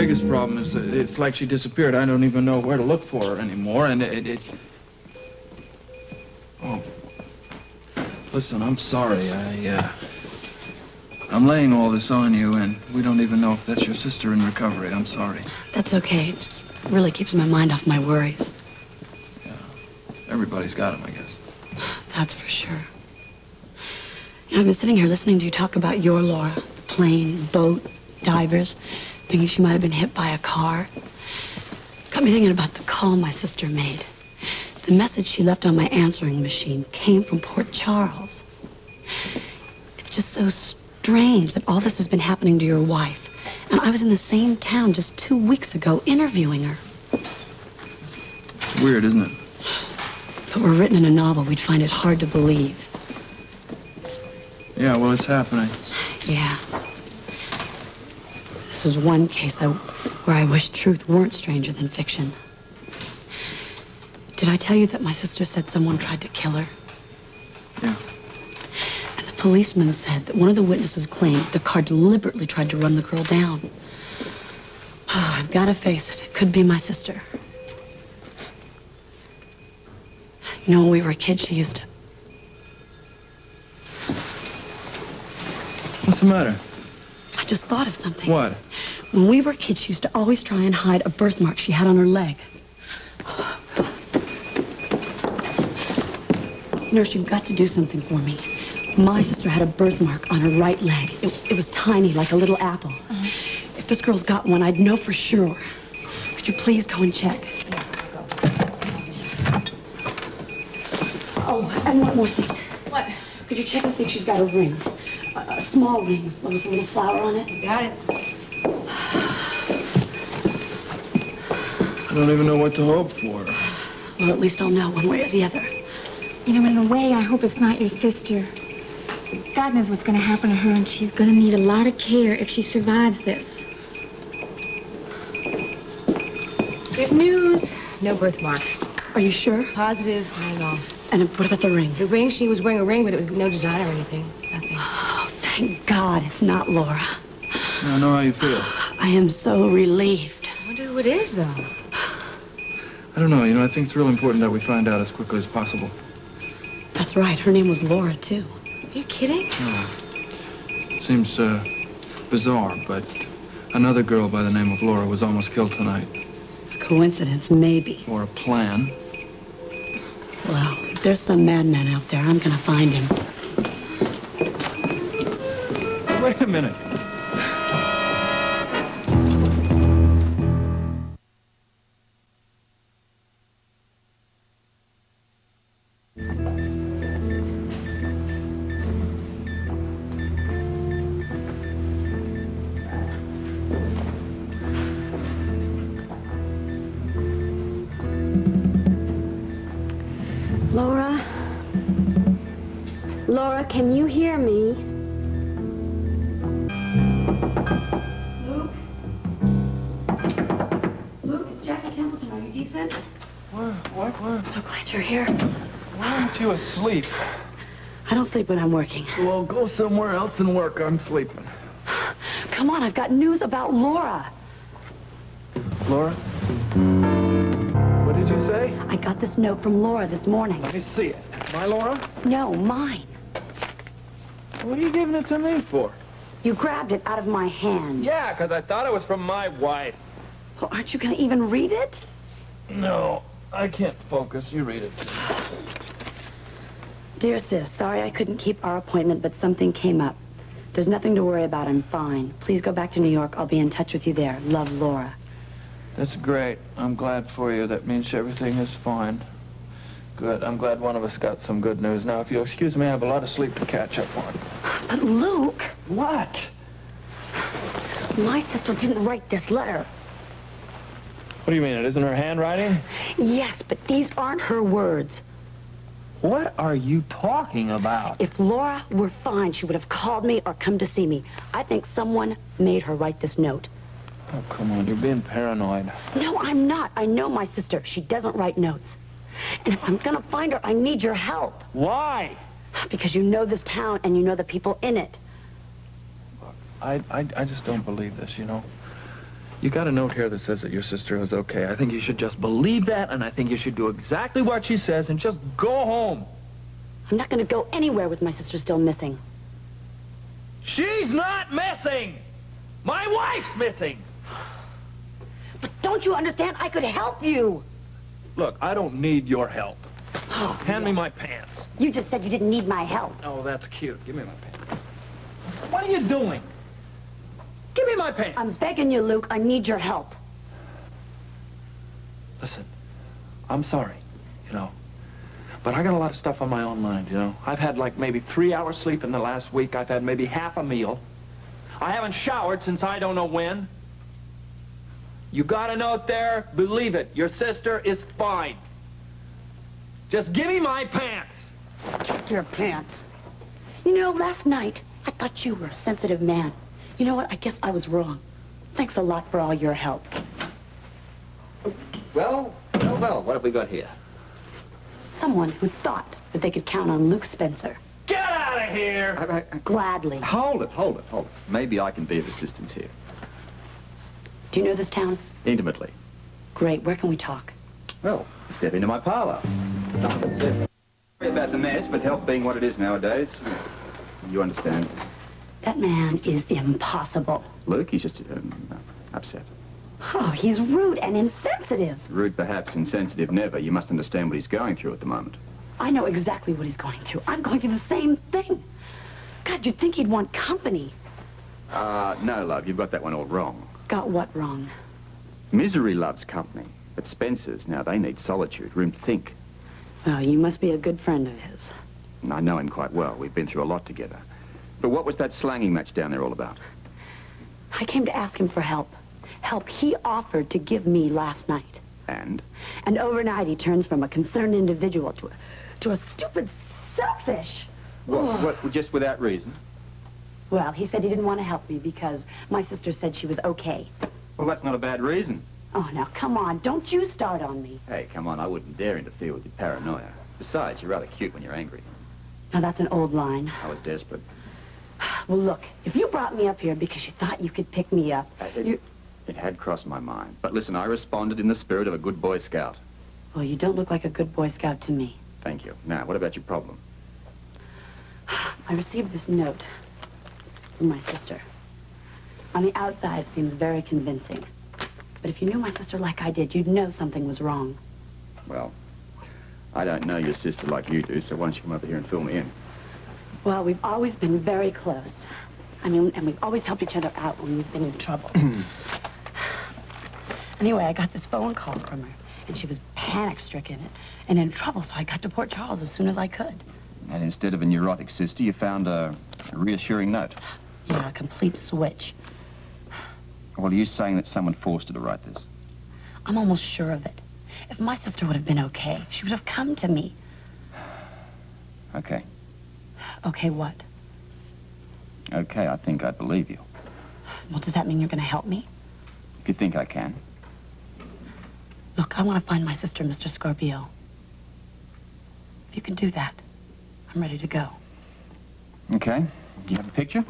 biggest problem is that it's like she disappeared. I don't even know where to look for her anymore, and Oh. Listen, I'm sorry. I'm laying all this on you, and we don't even know if that's your sister in recovery. I'm sorry. That's okay. It just really keeps my mind off my worries. Yeah. Everybody's got them, I guess. That's for sure. You know, I've been sitting here listening to you talk about your Laura. Plane, boat, divers, thinking she might have been hit by a car. Got me thinking about the call my sister made. The message she left on my answering machine came from Port Charles. It's just so strange that all this has been happening to your wife. And I was in the same town just 2 weeks ago interviewing her. It's weird, isn't it? If it were written in a novel, we'd find it hard to believe. Yeah, well, it's happening. Yeah. This is one case where I wish truth weren't stranger than fiction. Did I tell you that my sister said someone tried to kill her? Yeah. And the policeman said that one of the witnesses claimed the car deliberately tried to run the girl down. Oh, I've got to face it. It could be my sister. You know, when we were kids, she used to... What's the matter? I just thought of something. What? When we were kids, she used to always try and hide a birthmark she had on her leg. Nurse, you've got to do something for me. My sister had a birthmark on her right leg. It was tiny, like a little apple. If this girl's got one, I'd know for sure. Could you please go and check? Oh, and one more thing. What? Could you check and see if she's got a ring? A small ring with a little flower on it? Got it. I don't even know what to hope for. Well, at least I'll know one way or the other. You know, in a way, I hope it's not your sister. God knows what's going to happen to her, and she's going to need a lot of care if she survives this. Good news. No birthmark. Are you sure? Positive. Not at all. And what about the ring? The ring, she was wearing a ring, but it was no design or anything. Nothing. Oh, thank God it's not Laura. I know how you feel. I am so relieved. I wonder who it is, though. I don't know. You know, I think it's real important that we find out as quickly as possible. That's right. Her name was Laura, too. Are you kidding? Oh. It seems bizarre, but another girl by the name of Laura was almost killed tonight. A coincidence, maybe. Or a plan. Well, if there's some madman out there, I'm gonna find him. Wait a minute. Laura? Laura, can you hear me? Luke? Luke, it's Jackie Templeton. Are you decent? What? I'm so glad you're here. Why aren't you asleep? I don't sleep when I'm working. Well, go somewhere else and work. I'm sleeping. Come on, I've got news about Laura. Laura? What did you say? I got this note from Laura this morning. Let me see it. My Laura? No, mine. What are you giving it to me for? You grabbed it out of my hand. Yeah, because I thought it was from my wife. Well, aren't you going to even read it? No, I can't focus. You read it. Dear sis, sorry I couldn't keep our appointment, but something came up. There's nothing to worry about. I'm fine. Please go back to New York. I'll be in touch with you there. Love, Laura. That's great. I'm glad for you. That means everything is fine. Good. I'm glad one of us got some good news. Now, if you'll excuse me, I have a lot of sleep to catch up on. But Luke, What? my sister didn't write this letter. What do you mean? It isn't her handwriting? Yes, but these aren't her words. What are you talking about? If Laura were fine, she would have called me or come to see me. I think someone made her write this note. Oh, come on. You're being paranoid. No, I'm not. I know my sister. She doesn't write notes. And if I'm gonna find her, I need your help. Why? Because you know this town and you know the people in it. I just don't believe this, you know. You got a note here that says that your sister is okay. I think you should just believe that, and I think you should do exactly what she says and just go home. I'm not going to go anywhere with my sister still missing. She's not missing! My wife's missing! But don't you understand? I could help you. Look, I don't need your help. Oh, Hand me my pants. you just said you didn't need my help. Oh, that's cute. Give me my pants. What are you doing? Give me my pants. I'm begging you, Luke. I need your help. Listen, I'm sorry, you know, but I got a lot of stuff on my own mind, you know. I've had like maybe 3 hours sleep in the last week. I've had maybe half a meal. I haven't showered since I don't know when. You got a note there? Believe it. Your sister is fine. Just give me my pants. Check your pants. You know, last night, I thought you were a sensitive man. You know what? I guess I was wrong. Thanks a lot for all your help. Well, what have we got here? Someone who thought that they could count on Luke Spencer. Get out of here! Gladly. Hold it. Maybe I can be of assistance here. Do you know this town? Intimately. Great. Where can we talk? Well, step into my parlor. Something said. Sorry about the mess, but health being what it is nowadays, you understand. That man is impossible. Luke, he's just upset. Oh, he's rude and insensitive. Rude perhaps, insensitive never. You must understand what he's going through at the moment. I know exactly what he's going through. I'm going through the same thing. God, you'd think he'd want company. No, love, you've got that one all wrong. Got what wrong? Misery loves company, but Spencer's, now they need solitude, room to think. Well, you must be a good friend of his. And I know him quite well. We've been through a lot together. But what was that slanging match down there all about? I came to ask him for help. Help he offered to give me last night. And? And overnight he turns from a concerned individual to a stupid selfish. What, just without reason? Well, he said he didn't want to help me because my sister said she was okay. Well, that's not a bad reason. Oh, now, come on. Don't you start on me. Hey, come on, I wouldn't dare interfere with your paranoia. Besides, you're rather cute when you're angry. Now, that's an old line. I was desperate. Well, look, if you brought me up here because you thought you could pick me up, It had crossed my mind. But listen, I responded in the spirit of a good Boy Scout. Well, you don't look like a good Boy Scout to me. Thank you. Now, what about your problem? I received this note from my sister. On the outside, it seems very convincing. But if you knew my sister like I did, you'd know something was wrong. Well, I don't know your sister like you do, so why don't you come over here and fill me in? Well, we've always been very close. I mean, and we've always helped each other out when we've been in trouble. Anyway, I got this phone call from her, and she was panic-stricken and in trouble, so I got to Port Charles as soon as I could. And instead of a neurotic sister, you found a reassuring note. Yeah, a complete switch. Well, are you saying that someone forced her to write this? I'm almost sure of it. If my sister would have been okay, she would have come to me. Okay. Okay, what? Okay, I think I believe you. Well, does that mean you're going to help me? If you think I can. Look, I want to find my sister, Mr. Scorpio. If you can do that, I'm ready to go. Okay. Do you have a picture?